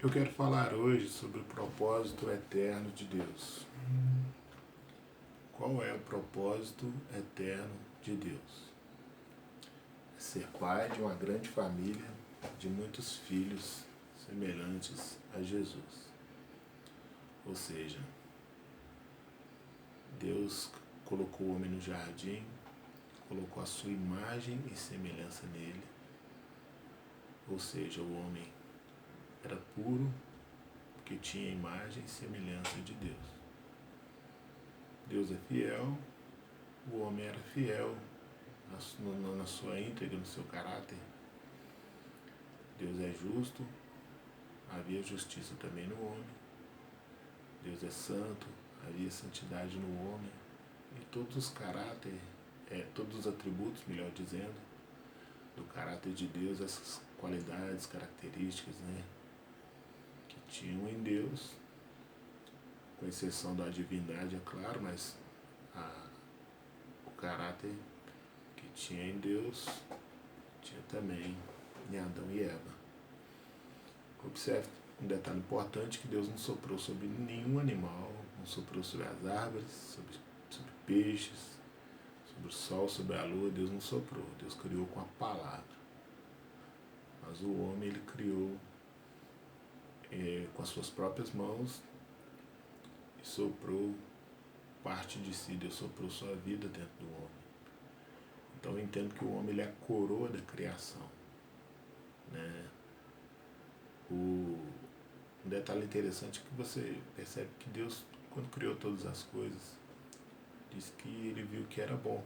Eu quero falar hoje sobre o propósito eterno de Deus. Qual é o propósito eterno de Deus? É ser pai de uma grande família, de muitos filhos semelhantes a Jesus. Ou seja, Deus colocou o homem no jardim, colocou a sua imagem e semelhança nele. Ou seja, o homem era puro, porque tinha imagem e semelhança de Deus. Deus é fiel, o homem era fiel na sua íntegra, no seu caráter. Deus é justo, havia justiça também no homem. Deus é santo, havia santidade no homem. E todos os caráteres, todos os atributos, melhor dizendo, do caráter de Deus, essas qualidades, características, que tinham em Deus, com exceção da divindade, é claro, mas o caráter que tinha em Deus, tinha também em Adão e Eva. Observe um detalhe importante, que Deus não soprou sobre nenhum animal, não soprou sobre as árvores, sobre peixes, sobre o sol, sobre a lua. Deus não soprou, Deus criou com a palavra. Mas o homem, ele criou com as suas próprias mãos e soprou parte de si. Deus soprou sua vida dentro do homem. Então eu entendo que o homem, ele é a coroa da criação. Um detalhe interessante é que você percebe que Deus, quando criou todas as coisas, diz que ele viu que era bom.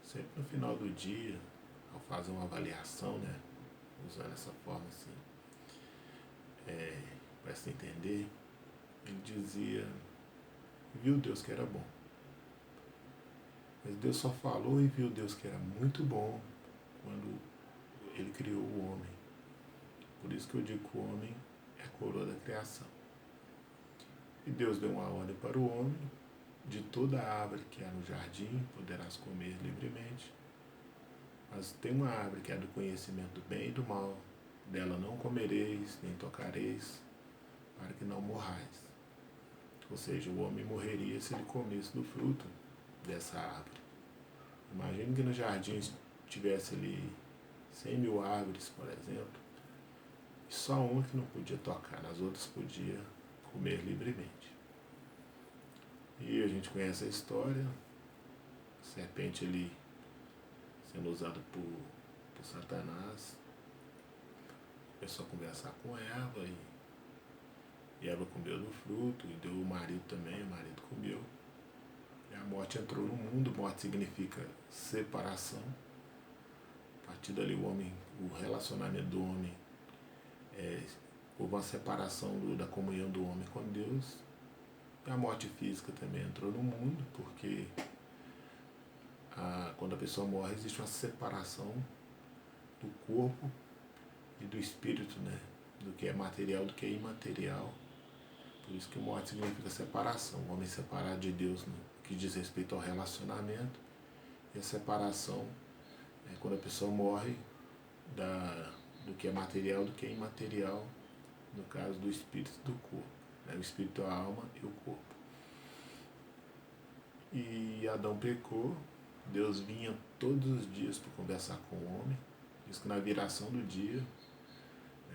Sempre no final do dia, ao fazer uma avaliação, usando essa forma assim, para se entender, ele dizia, viu Deus que era bom. Mas Deus só falou e viu Deus que era muito bom quando ele criou o homem. Por isso que eu digo que o homem é a coroa da criação. E Deus deu uma ordem para o homem: de toda a árvore que há no jardim poderás comer livremente, mas tem uma árvore que é do conhecimento do bem e do mal, dela não comereis, nem tocareis, para que não morrais. Ou seja, o homem morreria se ele comesse do fruto dessa árvore. Imagine que no jardim tivesse ali 100.000 árvores, por exemplo, e só uma que não podia tocar, as outras podia comer livremente. E a gente conhece a história, a serpente ali sendo usada por Satanás, começou a conversar com Eva, e Eva comeu do fruto, e deu o marido também, o marido comeu. E a morte entrou no mundo. Morte significa separação. A partir dali o relacionamento do homem, houve uma separação da comunhão do homem com Deus. E a morte física também entrou no mundo, porque quando a pessoa morre, existe uma separação do corpo e do espírito, do que é material, do que é imaterial. Por isso que morte significa separação, o homem separado de Deus, no que diz respeito ao relacionamento. E a separação é quando a pessoa morre do que é material, do que é imaterial, no caso do espírito e do corpo. O espírito, a alma e o corpo. E Adão pecou, Deus vinha todos os dias para conversar com o homem. Diz que na viração do dia,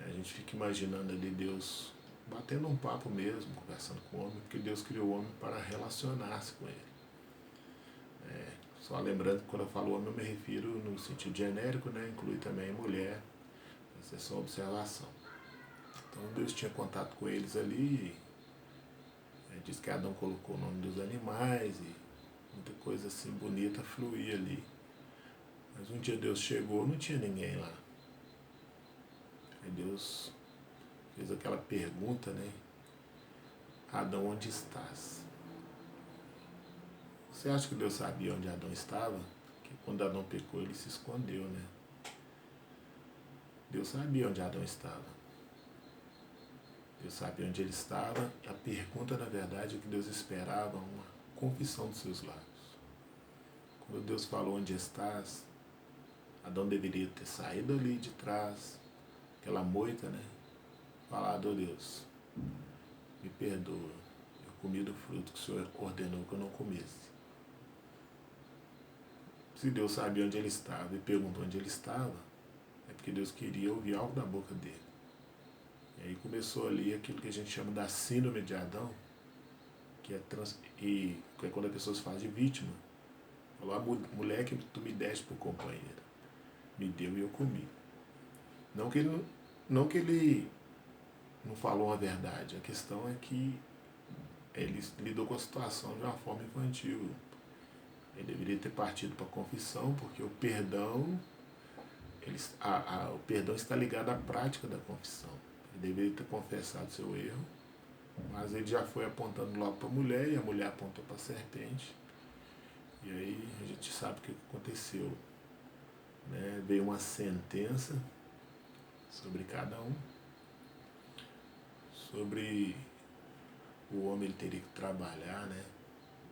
a gente fica imaginando ali Deus batendo um papo mesmo, conversando com o homem, porque Deus criou o homem para relacionar-se com ele. Só lembrando que quando eu falo homem, eu me refiro no sentido genérico, inclui também mulher. Essa é só observação. Então Deus tinha contato com eles ali, diz que Adão colocou o nome dos animais e muita coisa assim bonita fluía ali. Mas um dia Deus chegou, não tinha ninguém lá. Aí Deus fez aquela pergunta, Adão, onde estás? Você acha que Deus sabia onde Adão estava? Porque quando Adão pecou, ele se escondeu, Deus sabia onde Adão estava. Deus sabia onde ele estava. E a pergunta, na verdade, é que Deus esperava uma confissão dos seus lábios. Quando Deus falou onde estás, Adão deveria ter saído ali de trás, aquela moita, falado: "Ó Deus, me perdoa, eu comi do fruto que o Senhor ordenou que eu não comesse." Se Deus sabia onde ele estava e perguntou onde ele estava, é porque Deus queria ouvir algo da boca dele. E aí começou ali aquilo que a gente chama da síndrome de Adão, que é quando a pessoa se faz de vítima. Falou: "A mulher que tu me deste por companheira, me deu e eu comi." Não que ele não falou uma verdade, a questão é que ele lidou com a situação de uma forma infantil. Ele deveria ter partido para a confissão, porque o perdão, o perdão está ligado à prática da confissão. Ele deveria ter confessado seu erro, mas ele já foi apontando logo para a mulher, e a mulher apontou para a serpente. E aí a gente sabe o que aconteceu. Né? Veio uma sentença sobre cada um, sobre o homem ele teria que trabalhar, né?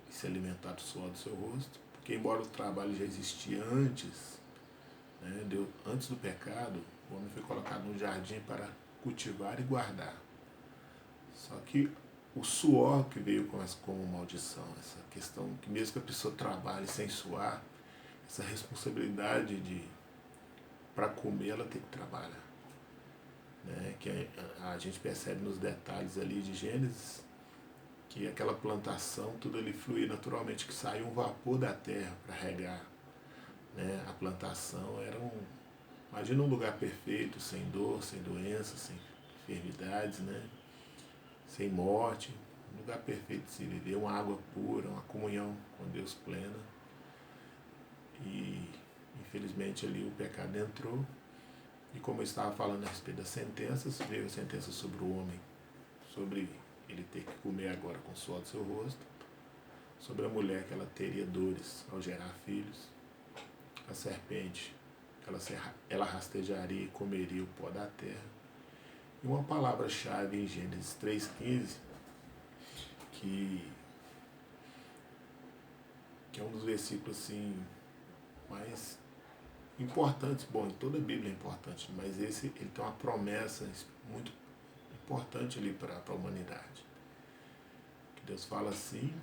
E se alimentar do suor do seu rosto, porque embora o trabalho já existia antes, né? Antes do pecado, o homem foi colocado no jardim para cultivar e guardar. Só que o suor que veio como maldição, essa questão que mesmo que a pessoa trabalhe sem suar, essa responsabilidade para comer ela tem que trabalhar. Né? Que a gente percebe nos detalhes ali de Gênesis, que aquela plantação, tudo ali fluía naturalmente, que saiu um vapor da terra para regar. Né? A plantação era imagina um lugar perfeito, sem dor, sem doença, sem enfermidades, né? Sem morte, um lugar perfeito de se viver, uma água pura, uma comunhão com Deus plena. E infelizmente ali o pecado entrou, e como eu estava falando a respeito das sentenças, veio a sentença sobre o homem, sobre ele ter que comer agora com o suor do seu rosto, sobre a mulher que ela teria dores ao gerar filhos, a serpente, ela rastejaria e comeria o pó da terra. E uma palavra-chave em Gênesis 3,15, que é um dos versículos assim, mais importantes. Bom, em toda a Bíblia é importante, mas esse ele tem uma promessa muito importante ali para a humanidade. Que Deus fala assim,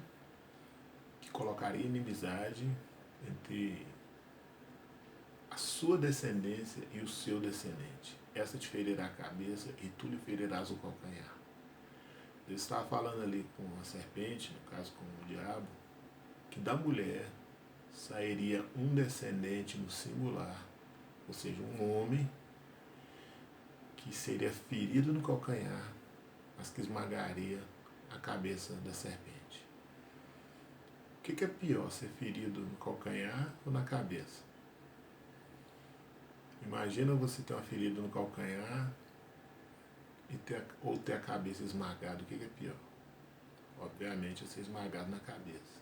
que colocaria inimizade entre a sua descendência e o seu descendente. Essa te ferirá a cabeça e tu lhe ferirás o calcanhar. Deus estava falando ali com a serpente, no caso com o diabo, que da mulher sairia um descendente no singular, ou seja, um homem que seria ferido no calcanhar, mas que esmagaria a cabeça da serpente. O que é pior, ser ferido no calcanhar ou na cabeça? Imagina você ter uma ferida no calcanhar ou ter a cabeça esmagada. O que é pior? Obviamente é ser esmagado na cabeça.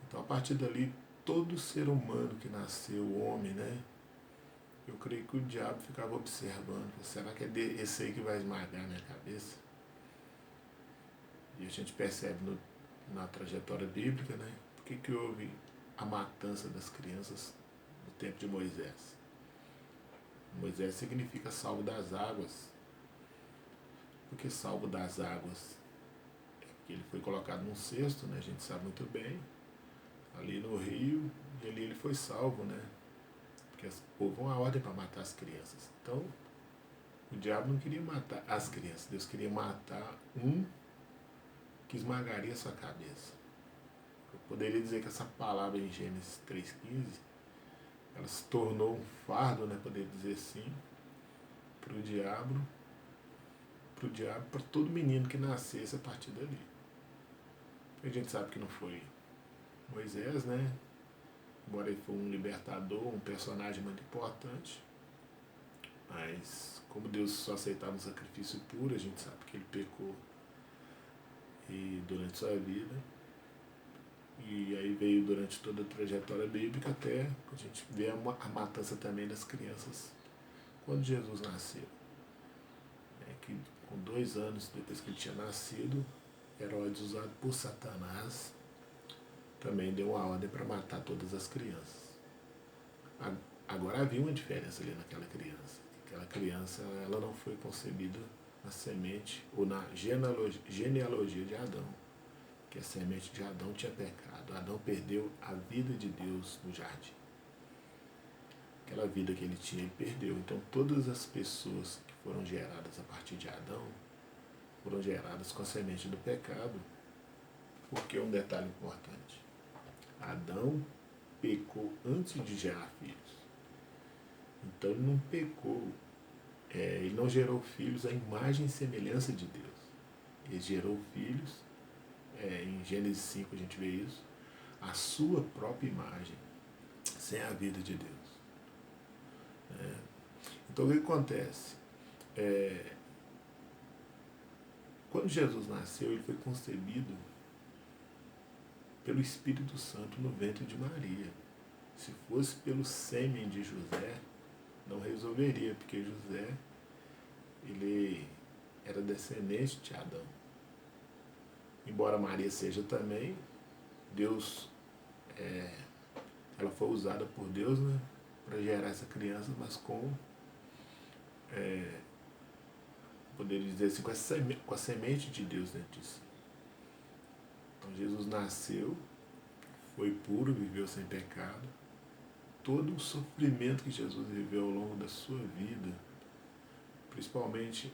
Então a partir dali, todo ser humano que nasceu, o homem, né? Eu creio que o diabo ficava observando. Será que é esse aí que vai esmagar a minha cabeça? E a gente percebe na trajetória bíblica, né? Por que houve a matança das crianças no tempo de Moisés? Moisés significa salvo das águas. Por que salvo das águas? É porque ele foi colocado num cesto, né? A gente sabe muito bem, ali no rio, e ali ele foi salvo, né? Porque houve uma ordem para matar as crianças. Então, o diabo não queria matar as crianças, Deus queria matar um que esmagaria a sua cabeça. Eu poderia dizer que essa palavra em Gênesis 3,15, ela se tornou um fardo, né, poder dizer assim, para o diabo, para todo menino que nascesse a partir dali. A gente sabe que não foi Moisés, né? Embora ele foi um libertador, um personagem muito importante, mas como Deus só aceitava um sacrifício puro, a gente sabe que ele pecou e durante sua vida. E aí veio durante toda a trajetória bíblica até a gente ver a matança também das crianças quando Jesus nasceu. Que com 2 anos depois que ele tinha nascido, Herodes, usado por Satanás, também deu uma ordem para matar todas as crianças. Agora havia uma diferença ali naquela criança. Aquela criança, ela não foi concebida na semente ou na genealogia de Adão, que a semente de Adão tinha pecado. Adão perdeu a vida de Deus no jardim. Aquela vida que ele tinha, ele perdeu. Então todas as pessoas que foram geradas a partir de Adão foram geradas com a semente do pecado. Porque um detalhe importante: Adão pecou antes de gerar filhos. Então ele não pecou, ele não gerou filhos à imagem e semelhança de Deus. Ele gerou filhos, em Gênesis 5 a gente vê isso, a sua própria imagem, sem a vida de Deus. Então o que acontece? Quando Jesus nasceu, ele foi concebido pelo Espírito Santo no ventre de Maria. Se fosse pelo sêmen de José, não resolveria, porque José, ele era descendente de Adão. Embora Maria seja também, Deus, ela foi usada por Deus, né, para gerar essa criança, mas com, poderia dizer assim, com a semente de Deus dentro de si. Então Jesus nasceu, foi puro, viveu sem pecado. Todo o sofrimento que Jesus viveu ao longo da sua vida, principalmente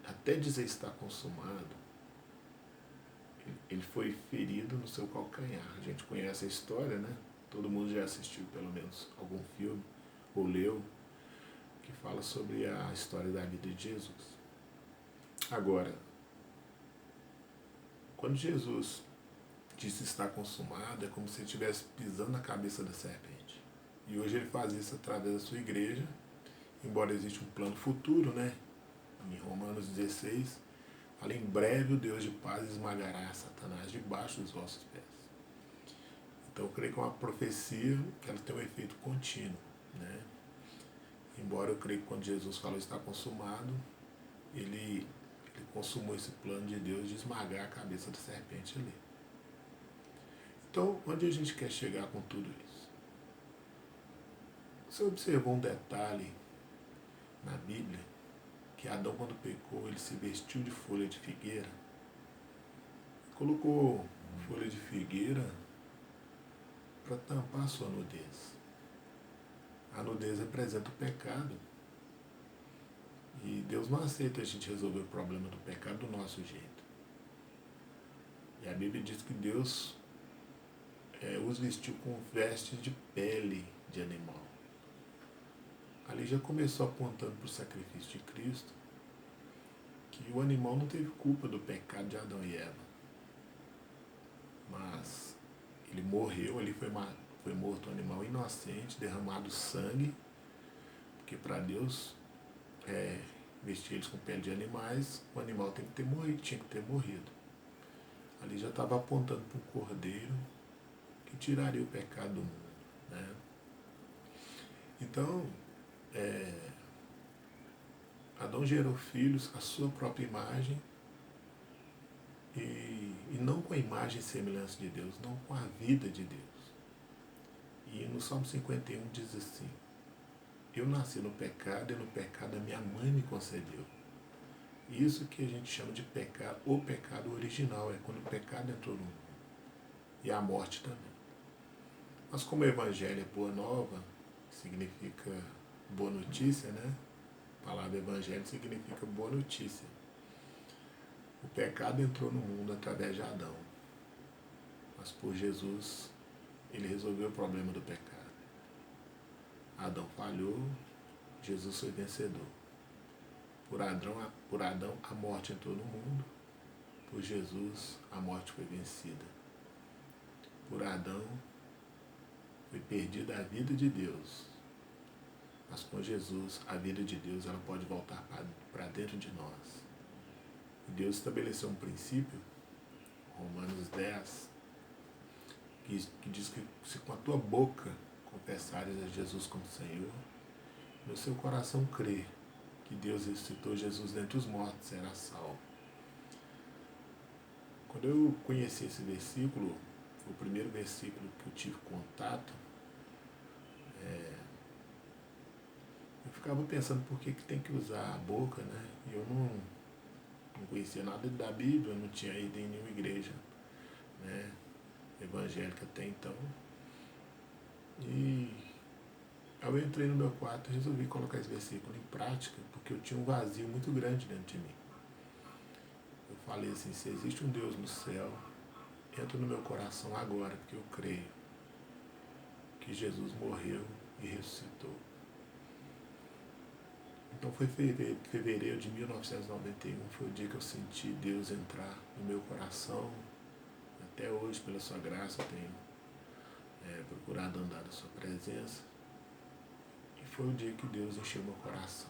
até dizer está consumado, ele foi ferido no seu calcanhar. A gente conhece a história, né? Todo mundo já assistiu pelo menos algum filme ou leu que fala sobre a história da vida de Jesus. Agora, quando Jesus disse está consumado, é como se ele estivesse pisando na cabeça da serpente. E hoje ele faz isso através da sua igreja, embora exista um plano futuro, né? Em Romanos 16, fala: em breve o Deus de paz esmagará Satanás debaixo dos vossos pés. Então eu creio que é uma profecia que ela tem um efeito contínuo, né? Embora eu creio que quando Jesus falou está consumado, ele consumou esse plano de Deus de esmagar a cabeça da serpente ali. Então, onde a gente quer chegar com tudo isso? Você observou um detalhe na Bíblia, que Adão, quando pecou, ele se vestiu de folha de figueira, colocou folha de figueira para tampar a sua nudez. A nudez representa o pecado. E Deus não aceita a gente resolver o problema do pecado do nosso jeito. E a Bíblia diz que Deus os vestiu com vestes de pele de animal. Ali já começou apontando para o sacrifício de Cristo, que o animal não teve culpa do pecado de Adão e Eva. Mas ele morreu, ali foi morto um animal inocente, derramado sangue, porque para Deus vestir eles com pele de animais, o animal tinha que ter morrido. Ali já estava apontando para um cordeiro que tiraria o pecado do mundo, né? Então, Adão gerou filhos à sua própria imagem e não com a imagem e semelhança de Deus, não com a vida de Deus. E no Salmo 51 diz assim: eu nasci no pecado e no pecado a minha mãe me concebeu. Isso que a gente chama de pecado, o pecado original, é quando o pecado entrou no mundo. E a morte também. Mas como o Evangelho é boa nova, significa boa notícia, né? A palavra Evangelho significa boa notícia. O pecado entrou no mundo através de Adão. Mas por Jesus, ele resolveu o problema do pecado. Adão falhou, Jesus foi vencedor. Por Adão, a morte entrou no mundo. Por Jesus, a morte foi vencida. Por Adão, foi perdida a vida de Deus. Mas com Jesus, a vida de Deus ela pode voltar para dentro de nós. E Deus estabeleceu um princípio, Romanos 10, que diz que se com a tua boca confessares a Jesus como Senhor, no seu coração crer que Deus ressuscitou Jesus dentre os mortos, será salvo. Quando eu conheci esse versículo, foi o primeiro versículo que eu tive contato, eu ficava pensando por que tem que usar a boca, né? E eu não conhecia nada da Bíblia, não tinha ido em nenhuma igreja, né, evangélica até então. E eu entrei no meu quarto e resolvi colocar esse versículo em prática, porque eu tinha um vazio muito grande dentro de mim. Eu falei assim, se existe um Deus no céu, entra no meu coração agora, porque eu creio que Jesus morreu e ressuscitou. Então foi fevereiro de 1991, foi o dia que eu senti Deus entrar no meu coração. Até hoje, pela sua graça, eu tenho procurado andar na sua presença. E foi o dia que Deus encheu meu coração.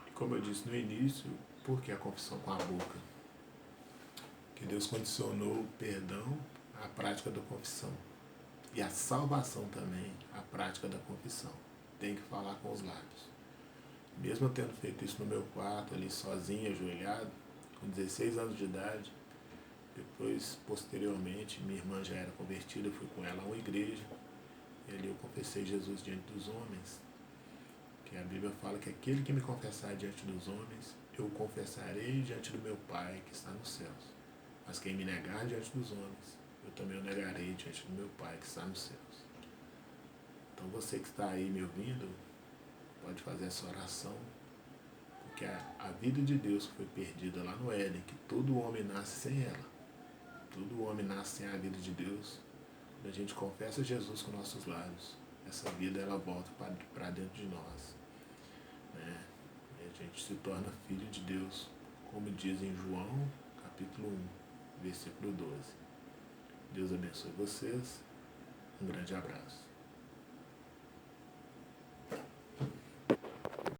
E como eu disse no início, por que a confissão com a boca? Que Deus condicionou o perdão à prática da confissão. E a salvação também à prática da confissão. Tem que falar com os lábios. Mesmo eu tendo feito isso no meu quarto, ali sozinho, ajoelhado, com 16 anos de idade, depois, posteriormente, minha irmã já era convertida, eu fui com ela a uma igreja, e ali eu confessei Jesus diante dos homens, que a Bíblia fala que aquele que me confessar diante dos homens, eu o confessarei diante do meu Pai que está nos céus. Mas quem me negar diante dos homens, eu também o negarei diante do meu Pai que está nos céus. Então você que está aí me ouvindo, pode fazer essa oração, porque a vida de Deus que foi perdida lá no Éden, que todo homem nasce sem ela, todo homem nasce sem a vida de Deus. Quando a gente confessa Jesus com nossos lábios, essa vida ela volta para dentro de nós, né? E a gente se torna filho de Deus, como diz em João, capítulo 1, versículo 12. Deus abençoe vocês. Um grande abraço.